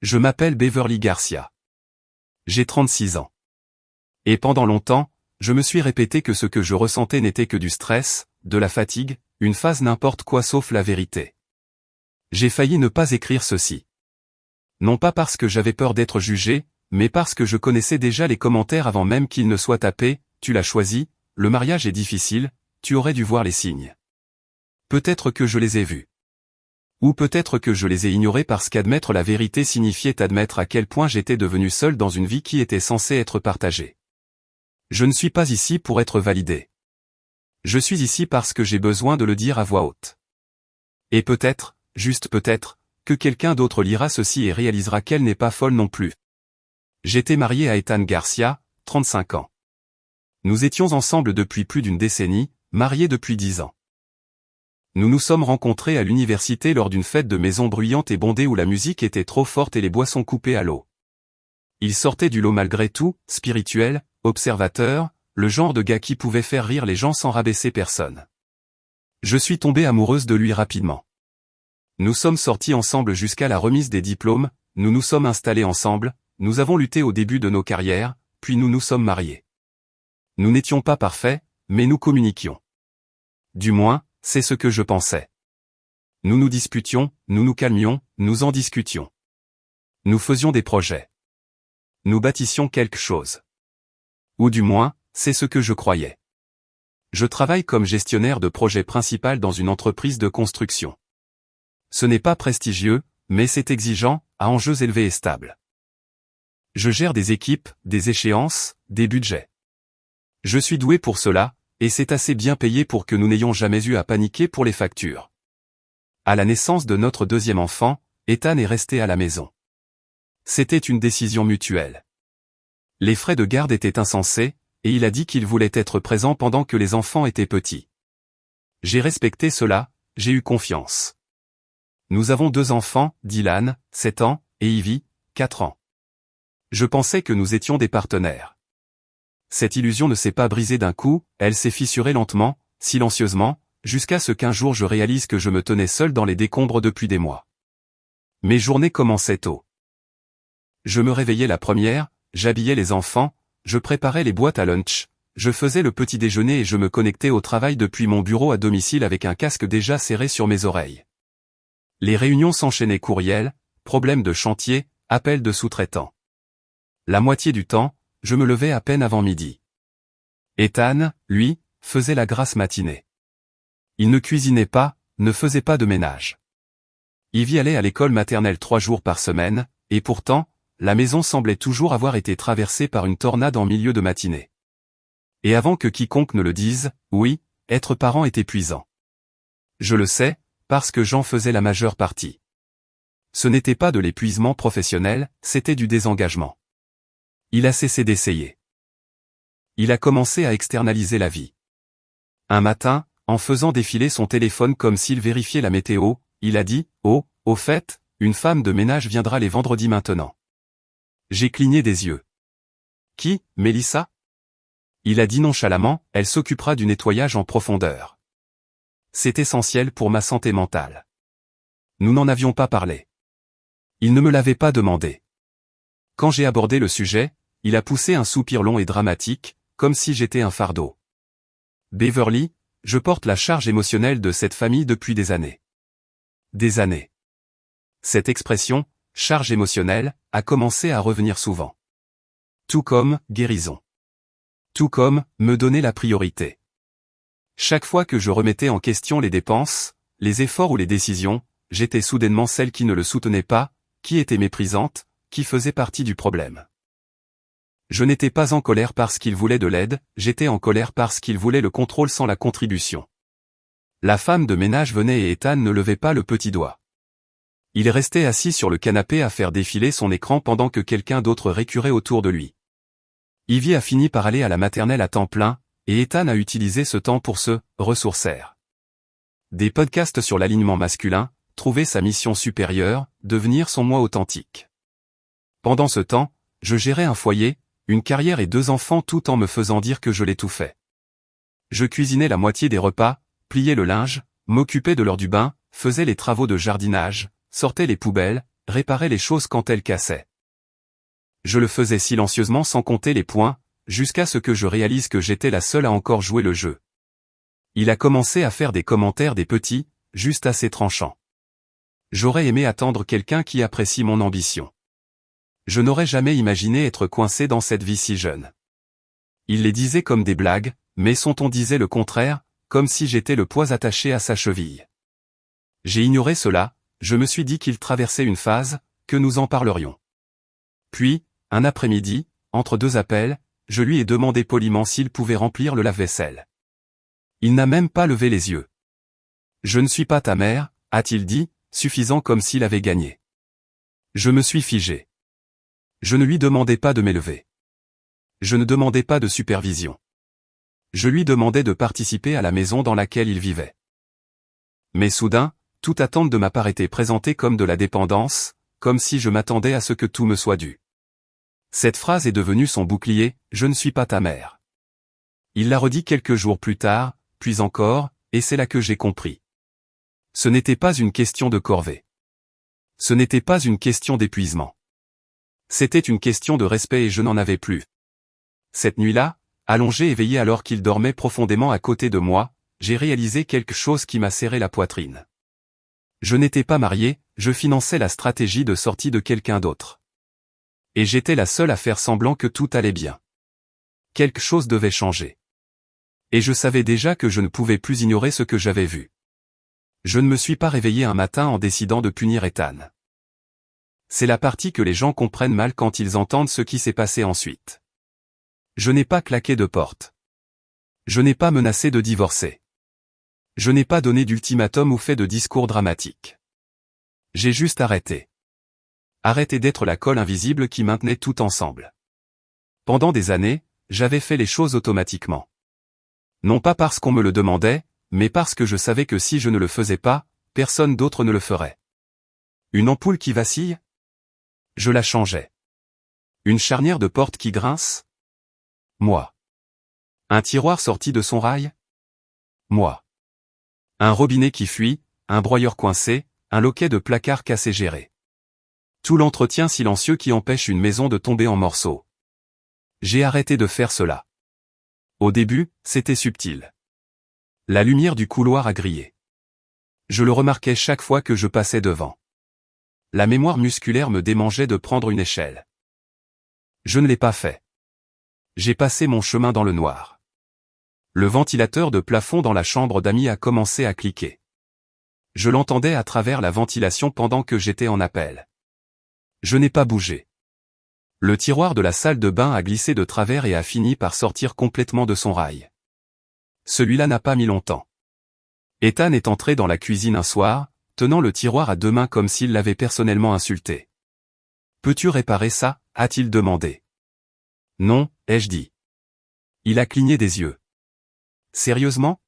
Je m'appelle Beverly Garcia. J'ai 36 ans. Et pendant longtemps, je me suis répété que ce que je ressentais n'était que du stress, de la fatigue, une phase n'importe quoi sauf la vérité. J'ai failli ne pas écrire ceci. Non pas parce que j'avais peur d'être jugé, mais parce que je connaissais déjà les commentaires avant même qu'ils ne soient tapés. Tu l'as choisi, le mariage est difficile, tu aurais dû voir les signes. Peut-être que je les ai vus. Ou peut-être que je les ai ignorés parce qu'admettre la vérité signifiait admettre à quel point j'étais devenu seul dans une vie qui était censée être partagée. Je ne suis pas ici pour être validé. Je suis ici parce que j'ai besoin de le dire à voix haute. Et peut-être, juste peut-être, que quelqu'un d'autre lira ceci et réalisera qu'elle n'est pas folle non plus. J'étais marié à Ethan Garcia, 35 ans. Nous étions ensemble depuis plus d'une décennie, mariés depuis 10 ans. Nous nous sommes rencontrés à l'université lors d'une fête de maison bruyante et bondée où la musique était trop forte et les boissons coupées à l'eau. Il sortait du lot malgré tout, spirituel, observateur, le genre de gars qui pouvait faire rire les gens sans rabaisser personne. Je suis tombé amoureuse de lui rapidement. Nous sommes sortis ensemble jusqu'à la remise des diplômes, nous nous sommes installés ensemble, nous avons lutté au début de nos carrières, puis nous nous sommes mariés. Nous n'étions pas parfaits, mais nous communiquions. Du moins, c'est ce que je pensais. Nous nous disputions, nous nous calmions, nous en discutions. Nous faisions des projets. Nous bâtissions quelque chose. Ou du moins, c'est ce que je croyais. Je travaille comme gestionnaire de projet principal dans une entreprise de construction. Ce n'est pas prestigieux, mais c'est exigeant, à enjeux élevés et stables. Je gère des équipes, des échéances, des budgets. Je suis doué pour cela, et c'est assez bien payé pour que nous n'ayons jamais eu à paniquer pour les factures. À la naissance de notre deuxième enfant, Ethan est resté à la maison. C'était une décision mutuelle. Les frais de garde étaient insensés, et il a dit qu'il voulait être présent pendant que les enfants étaient petits. J'ai respecté cela, j'ai eu confiance. Nous avons 2 enfants, Dylan, 7 ans, et Ivy, 4 ans. Je pensais que nous étions des partenaires. Cette illusion ne s'est pas brisée d'un coup, elle s'est fissurée lentement, silencieusement, jusqu'à ce qu'un jour je réalise que je me tenais seul dans les décombres depuis des mois. Mes journées commençaient tôt. Je me réveillais la première, j'habillais les enfants, je préparais les boîtes à lunch, je faisais le petit déjeuner et je me connectais au travail depuis mon bureau à domicile avec un casque déjà serré sur mes oreilles. Les réunions s'enchaînaient courriels, problèmes de chantier, appels de sous-traitants. La moitié du temps, je me levais à peine avant midi. Ethan, lui, faisait la grasse matinée. Il ne cuisinait pas, ne faisait pas de ménage. Ivy allait à l'école maternelle 3 jours par semaine, et pourtant, la maison semblait toujours avoir été traversée par une tornade en milieu de matinée. Et avant que quiconque ne le dise, oui, être parent est épuisant. Je le sais, parce que j'en faisais la majeure partie. Ce n'était pas de l'épuisement professionnel, c'était du désengagement. Il a cessé d'essayer. Il a commencé à externaliser la vie. Un matin, en faisant défiler son téléphone comme s'il vérifiait la météo, il a dit « Oh, au fait, une femme de ménage viendra les vendredis maintenant. » J'ai cligné des yeux. « Qui, Mélissa ?» Il a dit nonchalamment « Elle s'occupera du nettoyage en profondeur. » C'est essentiel pour ma santé mentale. Nous n'en avions pas parlé. Il ne me l'avait pas demandé. Quand j'ai abordé le sujet, il a poussé un soupir long et dramatique, comme si j'étais un fardeau. Beverly, je porte la charge émotionnelle de cette famille depuis des années. Des années. Cette expression, charge émotionnelle, a commencé à revenir souvent. Tout comme, guérison. Tout comme, me donner la priorité. Chaque fois que je remettais en question les dépenses, les efforts ou les décisions, j'étais soudainement celle qui ne le soutenait pas, qui était méprisante, qui faisait partie du problème. Je n'étais pas en colère parce qu'il voulait de l'aide, j'étais en colère parce qu'il voulait le contrôle sans la contribution. La femme de ménage venait et Ethan ne levait pas le petit doigt. Il restait assis sur le canapé à faire défiler son écran pendant que quelqu'un d'autre récurait autour de lui. Ivy a fini par aller à la maternelle à temps plein, et Ethan a utilisé ce temps pour se ressourcer. Des podcasts sur l'alignement masculin, trouver sa mission supérieure, devenir son moi authentique. Pendant ce temps, je gérais un foyer, une carrière et 2 enfants tout en me faisant dire que je l'ai tout fait. Je cuisinais la moitié des repas, pliais le linge, m'occupais de l'heure du bain, faisais les travaux de jardinage, sortais les poubelles, réparer les choses quand elles cassaient. Je le faisais silencieusement sans compter les points, jusqu'à ce que je réalise que j'étais la seule à encore jouer le jeu. Il a commencé à faire des commentaires des petits, juste assez tranchants. J'aurais aimé attendre quelqu'un qui apprécie mon ambition. Je n'aurais jamais imaginé être coincé dans cette vie si jeune. Il les disait comme des blagues, mais son ton disait le contraire, comme si j'étais le poids attaché à sa cheville. J'ai ignoré cela, je me suis dit qu'il traversait une phase, que nous en parlerions. Puis, un après-midi, entre deux appels, je lui ai demandé poliment s'il pouvait remplir le lave-vaisselle. Il n'a même pas levé les yeux. « Je ne suis pas ta mère », a-t-il dit, suffisant comme s'il avait gagné. Je me suis figé. Je ne lui demandais pas de m'élever. Je ne demandais pas de supervision. Je lui demandais de participer à la maison dans laquelle il vivait. Mais soudain, toute attente de ma part était présentée comme de la dépendance, comme si je m'attendais à ce que tout me soit dû. Cette phrase est devenue son bouclier, « Je ne suis pas ta mère ». Il l'a redit quelques jours plus tard, puis encore, et c'est là que j'ai compris. Ce n'était pas une question de corvée. Ce n'était pas une question d'épuisement. C'était une question de respect et je n'en avais plus. Cette nuit-là, allongé éveillé alors qu'il dormait profondément à côté de moi, j'ai réalisé quelque chose qui m'a serré la poitrine. Je n'étais pas marié, je finançais la stratégie de sortie de quelqu'un d'autre. Et j'étais la seule à faire semblant que tout allait bien. Quelque chose devait changer. Et je savais déjà que je ne pouvais plus ignorer ce que j'avais vu. Je ne me suis pas réveillé un matin en décidant de punir Ethan. C'est la partie que les gens comprennent mal quand ils entendent ce qui s'est passé ensuite. Je n'ai pas claqué de porte. Je n'ai pas menacé de divorcer. Je n'ai pas donné d'ultimatum ou fait de discours dramatiques. J'ai juste arrêté. Arrêté d'être la colle invisible qui maintenait tout ensemble. Pendant des années, j'avais fait les choses automatiquement. Non pas parce qu'on me le demandait, mais parce que je savais que si je ne le faisais pas, personne d'autre ne le ferait. Une ampoule qui vacille? Je la changeais. Une charnière de porte qui grince? Moi. Un tiroir sorti de son rail? Moi. Un robinet qui fuit, un broyeur coincé, un loquet de placard cassé géré. Tout l'entretien silencieux qui empêche une maison de tomber en morceaux. J'ai arrêté de faire cela. Au début, c'était subtil. La lumière du couloir a grillé. Je le remarquais chaque fois que je passais devant. La mémoire musculaire me démangeait de prendre une échelle. Je ne l'ai pas fait. J'ai passé mon chemin dans le noir. Le ventilateur de plafond dans la chambre d'amis a commencé à cliquer. Je l'entendais à travers la ventilation pendant que j'étais en appel. Je n'ai pas bougé. Le tiroir de la salle de bain a glissé de travers et a fini par sortir complètement de son rail. Celui-là n'a pas mis longtemps. Ethan est entré dans la cuisine un soir, tenant le tiroir à deux mains comme s'il l'avait personnellement insulté. « Peux-tu réparer ça ?» a-t-il demandé. « Non », ai-je dit. Il a cligné des yeux. « Sérieusement ?»«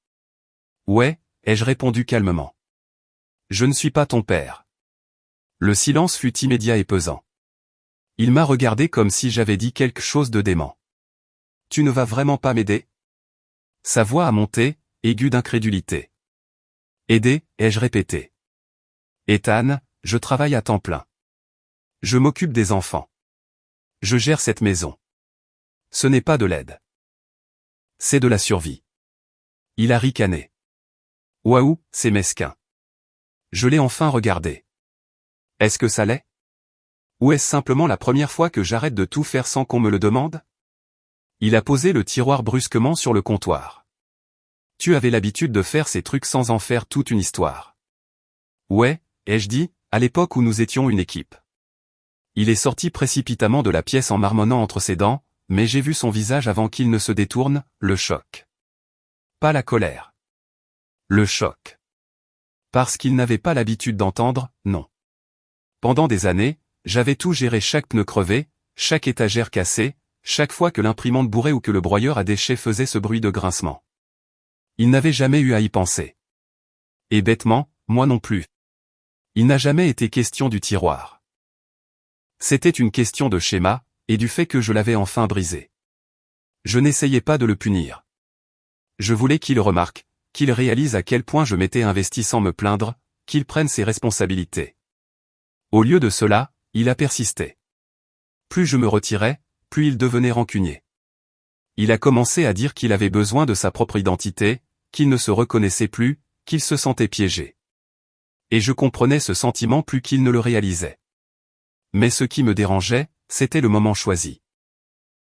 Ouais », ai-je répondu calmement. « Je ne suis pas ton père. » Le silence fut immédiat et pesant. Il m'a regardé comme si j'avais dit quelque chose de dément. « Tu ne vas vraiment pas m'aider ?» Sa voix a monté, aiguë d'incrédulité. « Aider ?» ai-je répété. « Ethan, je travaille à temps plein. Je m'occupe des enfants. Je gère cette maison. Ce n'est pas de l'aide. C'est de la survie. » Il a ricané. « Waouh, c'est mesquin. » Je l'ai enfin regardé. « Est-ce que ça l'est ? Ou est-ce simplement la première fois que j'arrête de tout faire sans qu'on me le demande ? » Il a posé le tiroir brusquement sur le comptoir. « Tu avais l'habitude de faire ces trucs sans en faire toute une histoire. »« Ouais, » ai-je dit, à l'époque où nous étions une équipe. Il est sorti précipitamment de la pièce en marmonnant entre ses dents, mais j'ai vu son visage avant qu'il ne se détourne, le choc. Pas la colère. Le choc. Parce qu'il n'avait pas l'habitude d'entendre, non. Pendant des années, j'avais tout géré, chaque pneu crevé, chaque étagère cassée, chaque fois que l'imprimante bourrait ou que le broyeur à déchets faisait ce bruit de grincement. Il n'avait jamais eu à y penser. Et bêtement, moi non plus. Il n'a jamais été question du tiroir. C'était une question de schéma, et du fait que je l'avais enfin brisé. Je n'essayais pas de le punir. Je voulais qu'il remarque, qu'il réalise à quel point je m'étais investi sans me plaindre, qu'il prenne ses responsabilités. Au lieu de cela, il a persisté. Plus je me retirais, plus il devenait rancunier. Il a commencé à dire qu'il avait besoin de sa propre identité, qu'il ne se reconnaissait plus, qu'il se sentait piégé. Et je comprenais ce sentiment plus qu'il ne le réalisait. Mais ce qui me dérangeait, c'était le moment choisi.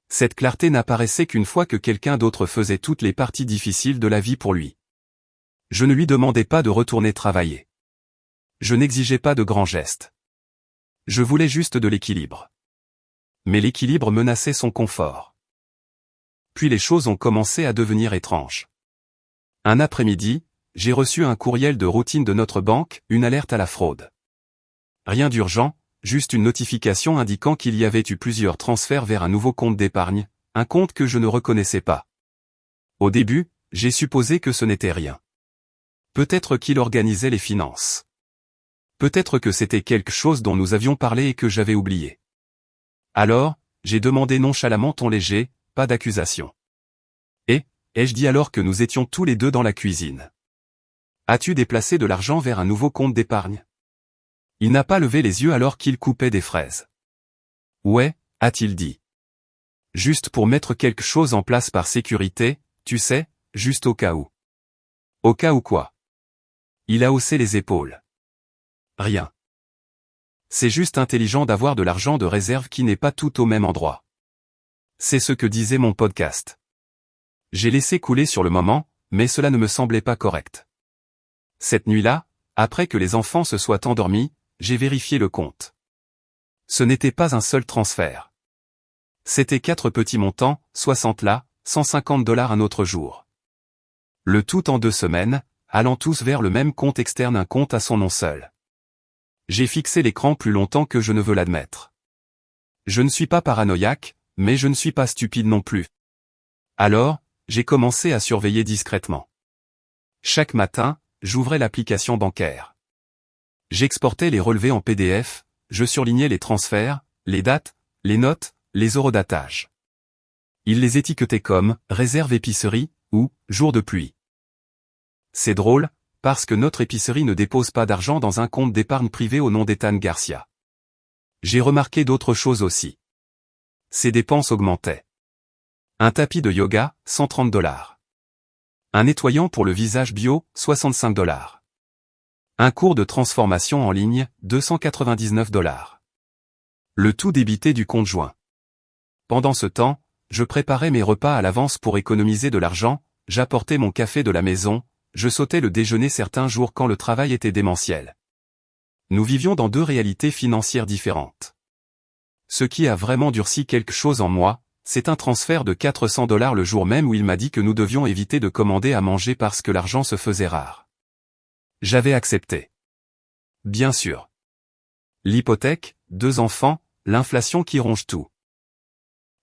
Cette clarté n'apparaissait qu'une fois que quelqu'un d'autre faisait toutes les parties difficiles de la vie pour lui. Je ne lui demandais pas de retourner travailler. Je n'exigeais pas de grands gestes. Je voulais juste de l'équilibre. Mais l'équilibre menaçait son confort. Puis les choses ont commencé à devenir étranges. Un après-midi, j'ai reçu un courriel de routine de notre banque, une alerte à la fraude. Rien d'urgent, juste une notification indiquant qu'il y avait eu plusieurs transferts vers un nouveau compte d'épargne, un compte que je ne reconnaissais pas. Au début, j'ai supposé que ce n'était rien. Peut-être qu'il organisait les finances. Peut-être que c'était quelque chose dont nous avions parlé et que j'avais oublié. Alors, j'ai demandé nonchalamment ton léger, pas d'accusation. Et, ai-je dit alors que nous étions tous les deux dans la cuisine. As-tu déplacé de l'argent vers un nouveau compte d'épargne? Il n'a pas levé les yeux alors qu'il coupait des fraises. Ouais, a-t-il dit. Juste pour mettre quelque chose en place par sécurité, tu sais, juste au cas où. Au cas où quoi? Il a haussé les épaules. Rien. C'est juste intelligent d'avoir de l'argent de réserve qui n'est pas tout au même endroit. C'est ce que disait mon podcast. J'ai laissé couler sur le moment, mais cela ne me semblait pas correct. Cette nuit-là, après que les enfants se soient endormis, j'ai vérifié le compte. Ce n'était pas un seul transfert. C'était 4 petits montants, 60 là, $150 un autre jour. Le tout en 2 semaines, allant tous vers le même compte externe, un compte à son nom seul. J'ai fixé l'écran plus longtemps que je ne veux l'admettre. Je ne suis pas paranoïaque, mais je ne suis pas stupide non plus. Alors, j'ai commencé à surveiller discrètement. Chaque matin, j'ouvrais l'application bancaire. J'exportais les relevés en PDF, je surlignais les transferts, les dates, les notes, les eurodatages. Il les étiquetait comme « réserve épicerie » ou « jour de pluie ». C'est drôle, parce que notre épicerie ne dépose pas d'argent dans un compte d'épargne privé au nom d'Ethan Garcia. J'ai remarqué d'autres choses aussi. Ses dépenses augmentaient. Un tapis de yoga, $130. Un nettoyant pour le visage bio, $65. Un cours de transformation en ligne, $299. Le tout débité du compte joint. Pendant ce temps, je préparais mes repas à l'avance pour économiser de l'argent, j'apportais mon café de la maison, je sautais le déjeuner certains jours quand le travail était démentiel. Nous vivions dans 2 réalités financières différentes. Ce qui a vraiment durci quelque chose en moi, c'est un transfert de $400 le jour même où il m'a dit que nous devions éviter de commander à manger parce que l'argent se faisait rare. J'avais accepté. Bien sûr. L'hypothèque, 2 enfants, l'inflation qui ronge tout.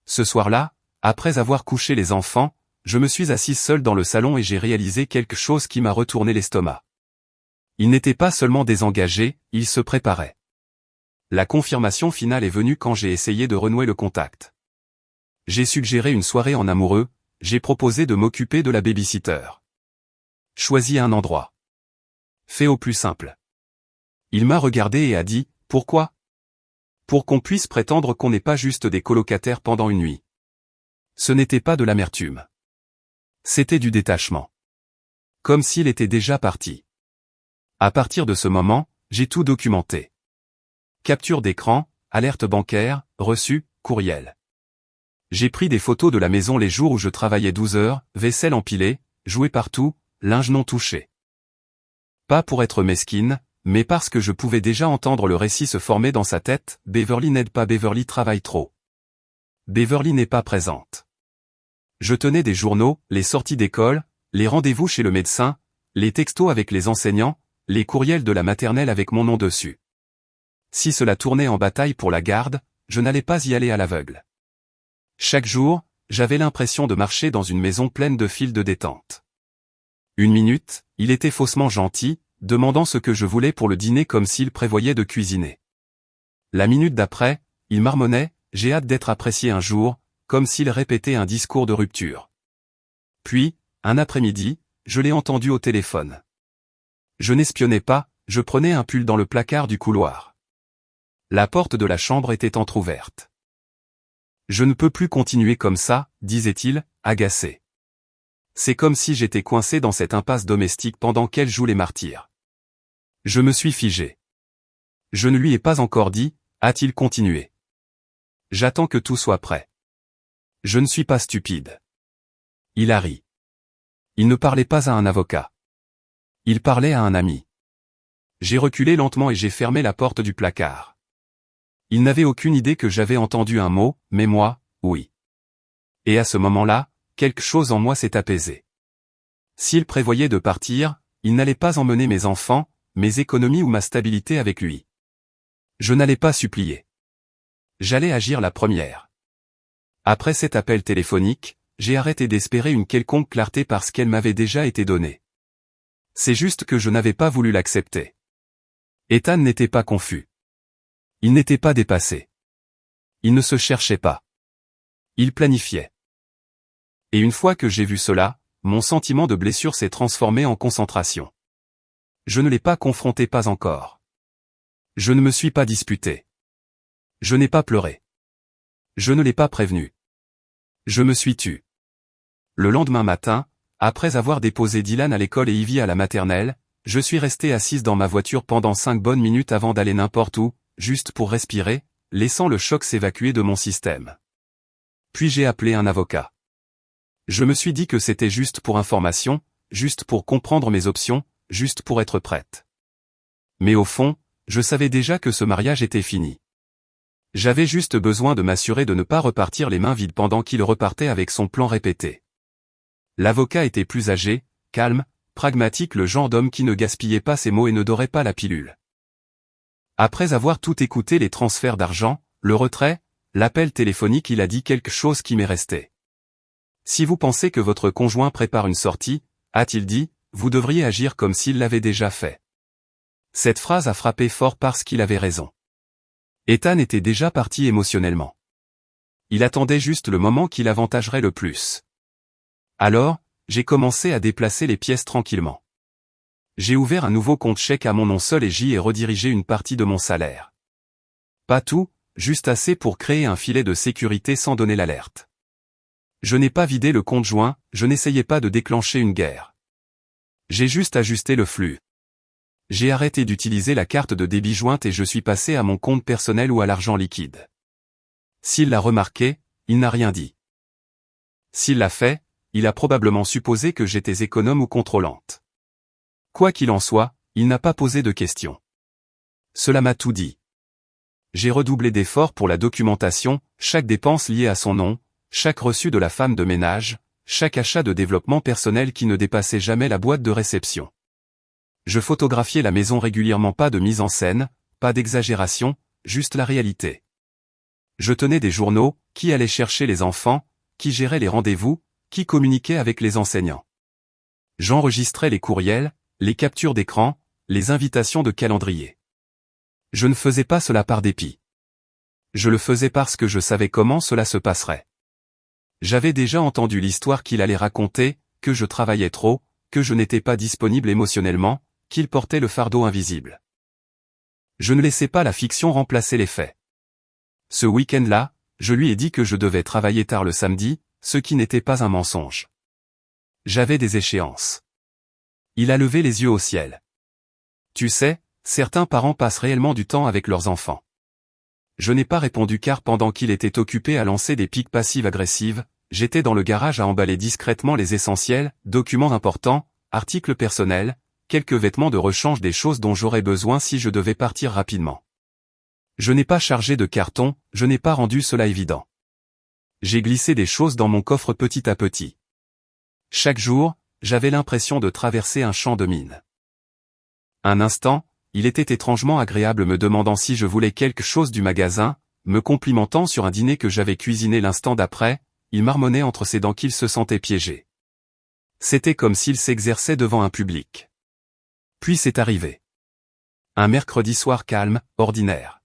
Ce soir-là, après avoir couché les enfants, je me suis assis seul dans le salon et j'ai réalisé quelque chose qui m'a retourné l'estomac. Il n'était pas seulement désengagé, il se préparait. La confirmation finale est venue quand j'ai essayé de renouer le contact. J'ai suggéré une soirée en amoureux, j'ai proposé de m'occuper de la babysitter. Choisis un endroit. Fais au plus simple. Il m'a regardé et a dit, pourquoi? Pour qu'on puisse prétendre qu'on n'est pas juste des colocataires pendant une nuit. Ce n'était pas de l'amertume. C'était du détachement. Comme s'il était déjà parti. À partir de ce moment, j'ai tout documenté. Capture d'écran, alerte bancaire, reçu, courriel. J'ai pris des photos de la maison les jours où je travaillais 12 heures, vaisselle empilée, jouets partout, linge non touché. Pas pour être mesquine, mais parce que je pouvais déjà entendre le récit se former dans sa tête, Beverly n'aide pas, Beverly travaille trop. Beverly n'est pas présente. Je tenais des journaux, les sorties d'école, les rendez-vous chez le médecin, les textos avec les enseignants, les courriels de la maternelle avec mon nom dessus. Si cela tournait en bataille pour la garde, je n'allais pas y aller à l'aveugle. Chaque jour, j'avais l'impression de marcher dans une maison pleine de fils de détente. Une minute, il était faussement gentil, demandant ce que je voulais pour le dîner comme s'il prévoyait de cuisiner. La minute d'après, il marmonnait, j'ai hâte d'être apprécié un jour, comme s'il répétait un discours de rupture. Puis, un après-midi, je l'ai entendu au téléphone. Je n'espionnais pas, je prenais un pull dans le placard du couloir. La porte de la chambre était entr'ouverte. Je ne peux plus continuer comme ça, disait-il, agacé. C'est comme si j'étais coincé dans cette impasse domestique pendant qu'elle joue les martyrs. Je me suis figé. Je ne lui ai pas encore dit, a-t-il continué. J'attends que tout soit prêt. Je ne suis pas stupide. Il a ri. Il ne parlait pas à un avocat. Il parlait à un ami. J'ai reculé lentement et j'ai fermé la porte du placard. Il n'avait aucune idée que j'avais entendu un mot, mais moi, oui. Et à ce moment-là, quelque chose en moi s'est apaisé. S'il prévoyait de partir, il n'allait pas emmener mes enfants, mes économies ou ma stabilité avec lui. Je n'allais pas supplier. J'allais agir la première. Après cet appel téléphonique, j'ai arrêté d'espérer une quelconque clarté parce qu'elle m'avait déjà été donnée. C'est juste que je n'avais pas voulu l'accepter. Ethan n'était pas confus. Il n'était pas dépassé. Il ne se cherchait pas. Il planifiait. Et une fois que j'ai vu cela, mon sentiment de blessure s'est transformé en concentration. Je ne l'ai pas confronté, pas encore. Je ne me suis pas disputé. Je n'ai pas pleuré. Je ne l'ai pas prévenu. Je me suis tu. Le lendemain matin, après avoir déposé Dylan à l'école et Ivy à la maternelle, je suis resté assise dans ma voiture pendant 5 bonnes minutes avant d'aller n'importe où, juste pour respirer, laissant le choc s'évacuer de mon système. Puis j'ai appelé un avocat. Je me suis dit que c'était juste pour information, juste pour comprendre mes options, juste pour être prête. Mais au fond, je savais déjà que ce mariage était fini. J'avais juste besoin de m'assurer de ne pas repartir les mains vides pendant qu'il repartait avec son plan répété. L'avocat était plus âgé, calme, pragmatique, le genre d'homme qui ne gaspillait pas ses mots et ne dorait pas la pilule. Après avoir tout écouté, les transferts d'argent, le retrait, l'appel téléphonique, il a dit quelque chose qui m'est resté. Si vous pensez que votre conjoint prépare une sortie, a-t-il dit, vous devriez agir comme s'il l'avait déjà fait. Cette phrase a frappé fort parce qu'il avait raison. Ethan était déjà parti émotionnellement. Il attendait juste le moment qui l'avantagerait le plus. Alors, j'ai commencé à déplacer les pièces tranquillement. J'ai ouvert un nouveau compte chèque à mon nom seul et j'y ai redirigé une partie de mon salaire. Pas tout, juste assez pour créer un filet de sécurité sans donner l'alerte. Je n'ai pas vidé le compte joint, je n'essayais pas de déclencher une guerre. J'ai juste ajusté le flux. J'ai arrêté d'utiliser la carte de débit jointe et je suis passé à mon compte personnel ou à l'argent liquide. S'il l'a remarqué, il n'a rien dit. S'il l'a fait, il a probablement supposé que j'étais économe ou contrôlante. Quoi qu'il en soit, il n'a pas posé de questions. Cela m'a tout dit. J'ai redoublé d'efforts pour la documentation, chaque dépense liée à son nom, chaque reçu de la femme de ménage, chaque achat de développement personnel qui ne dépassait jamais la boîte de réception. Je photographiais la maison régulièrement, pas de mise en scène, pas d'exagération, juste la réalité. Je tenais des journaux, qui allait chercher les enfants, qui gérait les rendez-vous, qui communiquait avec les enseignants. J'enregistrais les courriels, les captures d'écran, les invitations de calendrier. Je ne faisais pas cela par dépit. Je le faisais parce que je savais comment cela se passerait. J'avais déjà entendu l'histoire qu'il allait raconter, que je travaillais trop, que je n'étais pas disponible émotionnellement, qu'il portait le fardeau invisible. Je ne laissais pas la fiction remplacer les faits. Ce week-end-là, je lui ai dit que je devais travailler tard le samedi, ce qui n'était pas un mensonge. J'avais des échéances. Il a levé les yeux au ciel. Tu sais, certains parents passent réellement du temps avec leurs enfants. Je n'ai pas répondu car pendant qu'il était occupé à lancer des piques passives-agressives, j'étais dans le garage à emballer discrètement les essentiels, documents importants, articles personnels, quelques vêtements de rechange, des choses dont j'aurais besoin si je devais partir rapidement. Je n'ai pas chargé de carton, je n'ai pas rendu cela évident. J'ai glissé des choses dans mon coffre petit à petit. Chaque jour, j'avais l'impression de traverser un champ de mines. Un instant, il était étrangement agréable me demandant si je voulais quelque chose du magasin, me complimentant sur un dîner que j'avais cuisiné l'instant d'après, il marmonnait entre ses dents qu'il se sentait piégé. C'était comme s'il s'exerçait devant un public. Puis c'est arrivé. Un mercredi soir calme, ordinaire.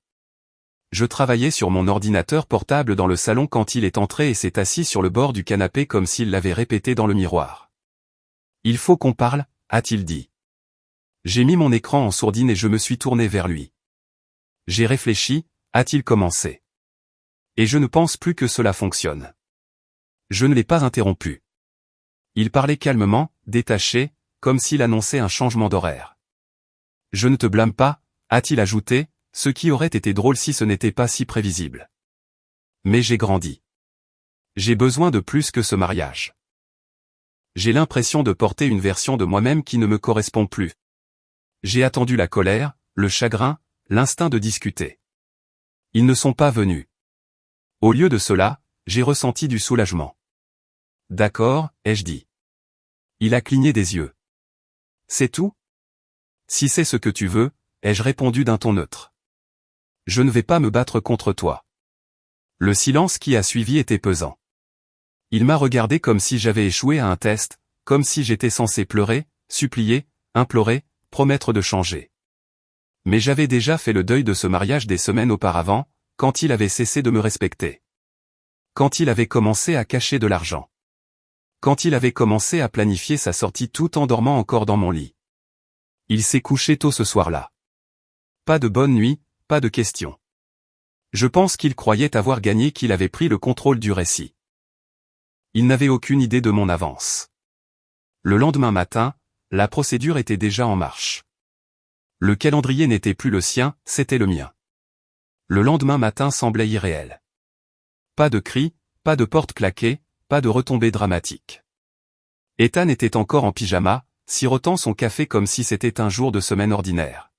Je travaillais sur mon ordinateur portable dans le salon quand il est entré et s'est assis sur le bord du canapé comme s'il l'avait répété dans le miroir. « Il faut qu'on parle », a-t-il dit. J'ai mis mon écran en sourdine et je me suis tourné vers lui. J'ai réfléchi, a-t-il commencé. Et je ne pense plus que cela fonctionne. Je ne l'ai pas interrompu. Il parlait calmement, détaché, comme s'il annonçait un changement d'horaire. Je ne te blâme pas, a-t-il ajouté, ce qui aurait été drôle si ce n'était pas si prévisible. Mais j'ai grandi. J'ai besoin de plus que ce mariage. J'ai l'impression de porter une version de moi-même qui ne me correspond plus. J'ai attendu la colère, le chagrin, l'instinct de discuter. Ils ne sont pas venus. Au lieu de cela, j'ai ressenti du soulagement. D'accord, ai-je dit. Il a cligné des yeux. C'est tout? Si c'est ce que tu veux, ai-je répondu d'un ton neutre. Je ne vais pas me battre contre toi. Le silence qui a suivi était pesant. Il m'a regardé comme si j'avais échoué à un test, comme si j'étais censé pleurer, supplier, implorer, promettre de changer. Mais j'avais déjà fait le deuil de ce mariage des semaines auparavant, quand il avait cessé de me respecter. Quand il avait commencé à cacher de l'argent. Quand il avait commencé à planifier sa sortie tout en dormant encore dans mon lit. Il s'est couché tôt ce soir-là. Pas de bonne nuit, pas de questions. Je pense qu'il croyait avoir gagné, qu'il avait pris le contrôle du récit. Il n'avait aucune idée de mon avance. Le lendemain matin, la procédure était déjà en marche. Le calendrier n'était plus le sien, c'était le mien. Le lendemain matin semblait irréel. Pas de cris, pas de porte claquée, pas de retombées dramatiques. Ethan était encore en pyjama, sirotant son café comme si c'était un jour de semaine ordinaire.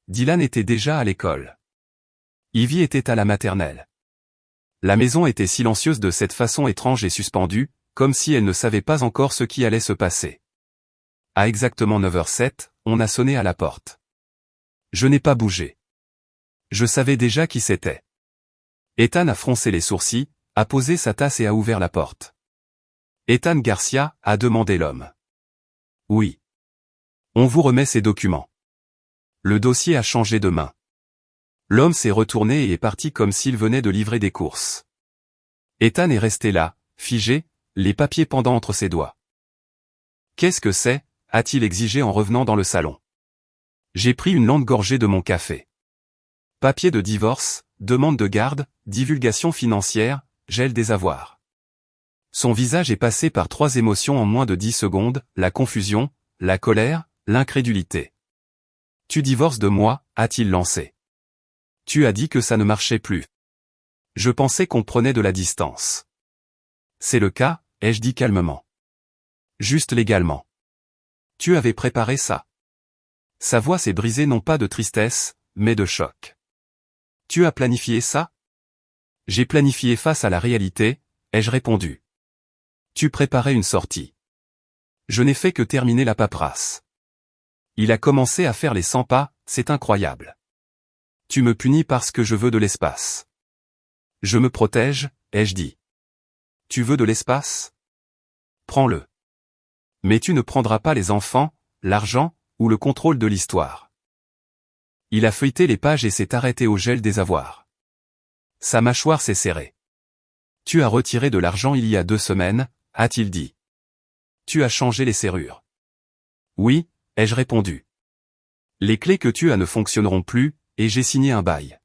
Dylan était déjà à l'école. Ivy était à la maternelle. La maison était silencieuse de cette façon étrange et suspendue, comme si elle ne savait pas encore ce qui allait se passer. À exactement 9h07, on a sonné à la porte. Je n'ai pas bougé. Je savais déjà qui c'était. Ethan a froncé les sourcils, a posé sa tasse et a ouvert la porte. Ethan Garcia, a demandé l'homme. Oui. On vous remet ces documents. Le dossier a changé de main. L'homme s'est retourné et est parti comme s'il venait de livrer des courses. Ethan est resté là, figé, les papiers pendant entre ses doigts. Qu'est-ce que c'est? A-t-il exigé en revenant dans le salon. J'ai pris une longue gorgée de mon café. Papier de divorce, demande de garde, divulgation financière, gel des avoirs. Son visage est passé par 3 émotions en moins de 10 secondes, la confusion, la colère, l'incrédulité. Tu divorces de moi, a-t-il lancé. Tu as dit que ça ne marchait plus. Je pensais qu'on prenait de la distance. C'est le cas, ai-je dit calmement. Juste légalement. Tu avais préparé ça. Sa voix s'est brisée non pas de tristesse, mais de choc. Tu as planifié ça? J'ai planifié face à la réalité, ai-je répondu. Tu préparais une sortie. Je n'ai fait que terminer la paperasse. Il a commencé à faire les 100 pas, c'est incroyable. Tu me punis parce que je veux de l'espace. Je me protège, ai-je dit. Tu veux de l'espace? Prends-le. Mais tu ne prendras pas les enfants, l'argent, ou le contrôle de l'histoire. Il a feuilleté les pages et s'est arrêté au gel des avoirs. Sa mâchoire s'est serrée. Tu as retiré de l'argent il y a 2 semaines, a-t-il dit. Tu as changé les serrures. Oui, ai-je répondu. Les clés que tu as ne fonctionneront plus, et j'ai signé un bail.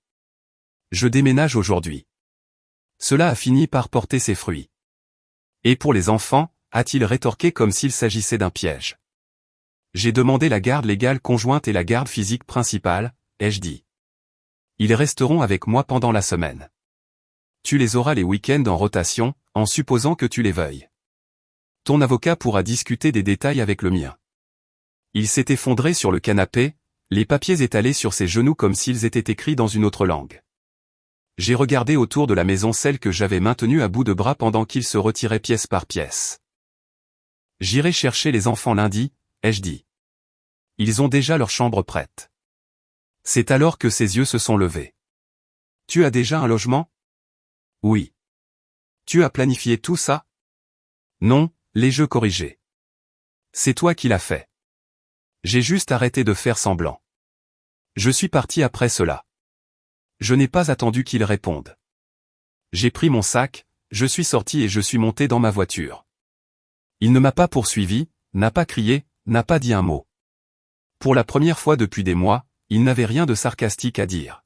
Je déménage aujourd'hui. Cela a fini par porter ses fruits. Et pour les enfants, a-t-il rétorqué comme s'il s'agissait d'un piège. J'ai demandé la garde légale conjointe et la garde physique principale, ai-je dit. Ils resteront avec moi pendant la semaine. Tu les auras les week-ends en rotation, en supposant que tu les veuilles. Ton avocat pourra discuter des détails avec le mien. Il s'est effondré sur le canapé, les papiers étalés sur ses genoux comme s'ils étaient écrits dans une autre langue. J'ai regardé autour de la maison celle que j'avais maintenue à bout de bras pendant qu'il se retirait pièce par pièce. J'irai chercher les enfants lundi, ai-je dit. Ils ont déjà leur chambre prête. C'est alors que ses yeux se sont levés. Tu as déjà un logement? Oui. Tu as planifié tout ça? Non, les jeux corrigés. C'est toi qui l'as fait. J'ai juste arrêté de faire semblant. Je suis parti après cela. Je n'ai pas attendu qu'il réponde. J'ai pris mon sac, je suis sorti et je suis monté dans ma voiture. Il ne m'a pas poursuivi, n'a pas crié, n'a pas dit un mot. Pour la première fois depuis des mois, il n'avait rien de sarcastique à dire.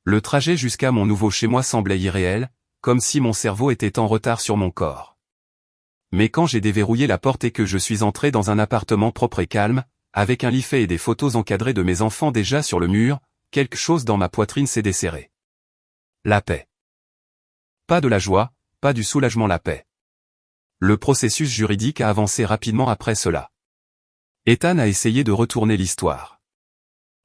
Le trajet jusqu'à mon nouveau chez-moi semblait irréel, comme si mon cerveau était en retard sur mon corps. Mais quand j'ai déverrouillé la porte et que je suis entré dans un appartement propre et calme, avec un lit fait et des photos encadrées de mes enfants déjà sur le mur, quelque chose dans ma poitrine s'est desserré. La paix. Pas de la joie, pas du soulagement, la paix. Le processus juridique a avancé rapidement après cela. Ethan a essayé de retourner l'histoire.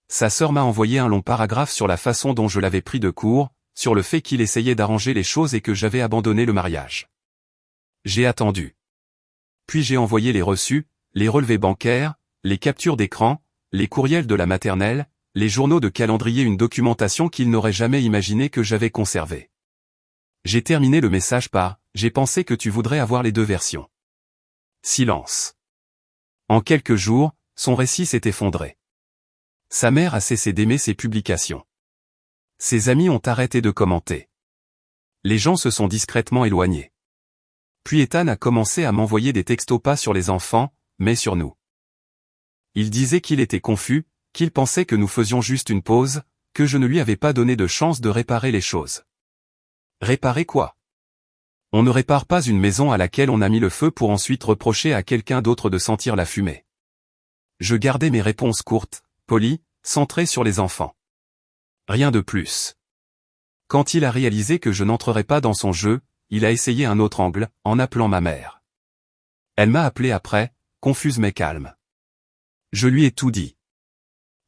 Sa sœur m'a envoyé un long paragraphe sur la façon dont je l'avais pris de court, sur le fait qu'il essayait d'arranger les choses et que j'avais abandonné le mariage. J'ai attendu. Puis j'ai envoyé les reçus, les relevés bancaires, les captures d'écran, les courriels de la maternelle, les journaux de calendrier, une documentation qu'il n'aurait jamais imaginé que j'avais conservée. J'ai terminé le message par « J'ai pensé que tu voudrais avoir les deux versions ». Silence. En quelques jours, son récit s'est effondré. Sa mère a cessé d'aimer ses publications. Ses amis ont arrêté de commenter. Les gens se sont discrètement éloignés. Puis Ethan a commencé à m'envoyer des textos, pas sur les enfants, mais sur nous. Il disait qu'il était confus, qu'il pensait que nous faisions juste une pause, que je ne lui avais pas donné de chance de réparer les choses. Réparer quoi? On ne répare pas une maison à laquelle on a mis le feu pour ensuite reprocher à quelqu'un d'autre de sentir la fumée. Je gardais mes réponses courtes, polies, centrées sur les enfants. Rien de plus. Quand il a réalisé que je n'entrerais pas dans son jeu, il a essayé un autre angle, en appelant ma mère. Elle m'a appelé après, confuse mais calme. Je lui ai tout dit.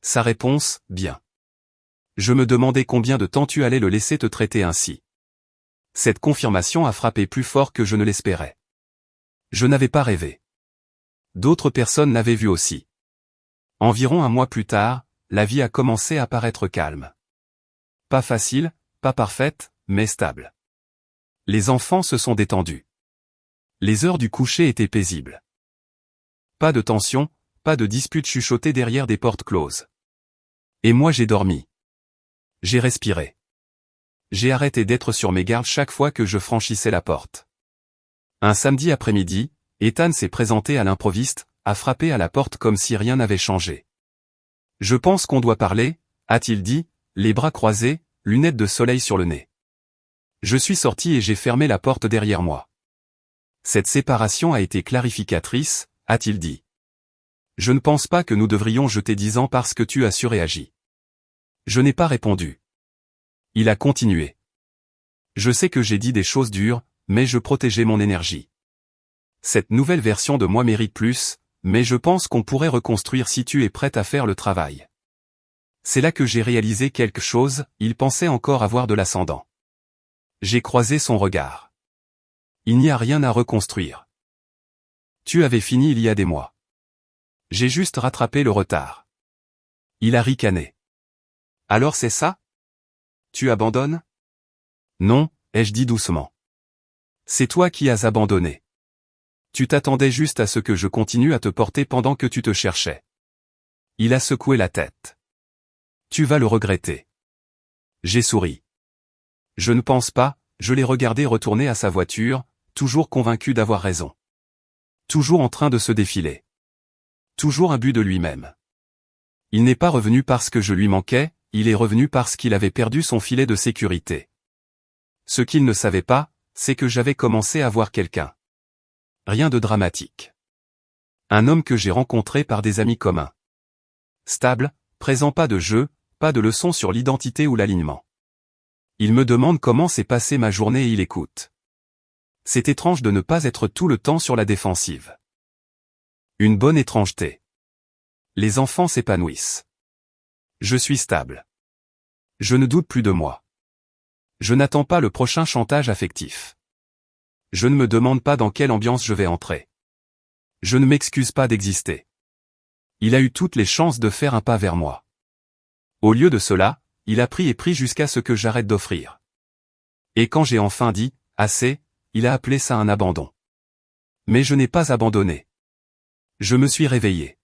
Sa réponse, bien. Je me demandais combien de temps tu allais le laisser te traiter ainsi. Cette confirmation a frappé plus fort que je ne l'espérais. Je n'avais pas rêvé. D'autres personnes l'avaient vu aussi. Environ un mois plus tard, la vie a commencé à paraître calme. Pas facile, pas parfaite, mais stable. Les enfants se sont détendus. Les heures du coucher étaient paisibles. Pas de tension, pas de disputes chuchotées derrière des portes closes. Et moi j'ai dormi. J'ai respiré. J'ai arrêté d'être sur mes gardes chaque fois que je franchissais la porte. Un samedi après-midi, Ethan s'est présenté à l'improviste, a frappé à la porte comme si rien n'avait changé. « Je pense qu'on doit parler », a-t-il dit, les bras croisés, lunettes de soleil sur le nez. Je suis sorti et j'ai fermé la porte derrière moi. Cette séparation a été clarificatrice, a-t-il dit. Je ne pense pas que nous devrions jeter 10 ans parce que tu as surréagi. Je n'ai pas répondu. Il a continué. Je sais que j'ai dit des choses dures, mais je protégeais mon énergie. Cette nouvelle version de moi mérite plus, mais je pense qu'on pourrait reconstruire si tu es prête à faire le travail. C'est là que j'ai réalisé quelque chose, il pensait encore avoir de l'ascendant. J'ai croisé son regard. Il n'y a rien à reconstruire. Tu avais fini il y a des mois. J'ai juste rattrapé le retard. Il a ricané. Alors c'est ça? Tu abandonnes? Non, ai-je dit doucement. C'est toi qui as abandonné. Tu t'attendais juste à ce que je continue à te porter pendant que tu te cherchais. Il a secoué la tête. Tu vas le regretter. J'ai souri. Je ne pense pas, je l'ai regardé retourner à sa voiture, toujours convaincu d'avoir raison. Toujours en train de se défiler. Toujours imbu de lui-même. Il n'est pas revenu parce que je lui manquais, il est revenu parce qu'il avait perdu son filet de sécurité. Ce qu'il ne savait pas, c'est que j'avais commencé à voir quelqu'un. Rien de dramatique. Un homme que j'ai rencontré par des amis communs. Stable, présent, pas de jeu, pas de leçon sur l'identité ou l'alignement. Il me demande comment s'est passée ma journée et il écoute. C'est étrange de ne pas être tout le temps sur la défensive. Une bonne étrangeté. Les enfants s'épanouissent. Je suis stable. Je ne doute plus de moi. Je n'attends pas le prochain chantage affectif. Je ne me demande pas dans quelle ambiance je vais entrer. Je ne m'excuse pas d'exister. Il a eu toutes les chances de faire un pas vers moi. Au lieu de cela, il a pris jusqu'à ce que j'arrête d'offrir. Et quand j'ai enfin dit « assez », il a appelé ça un abandon. Mais je n'ai pas abandonné. Je me suis réveillé.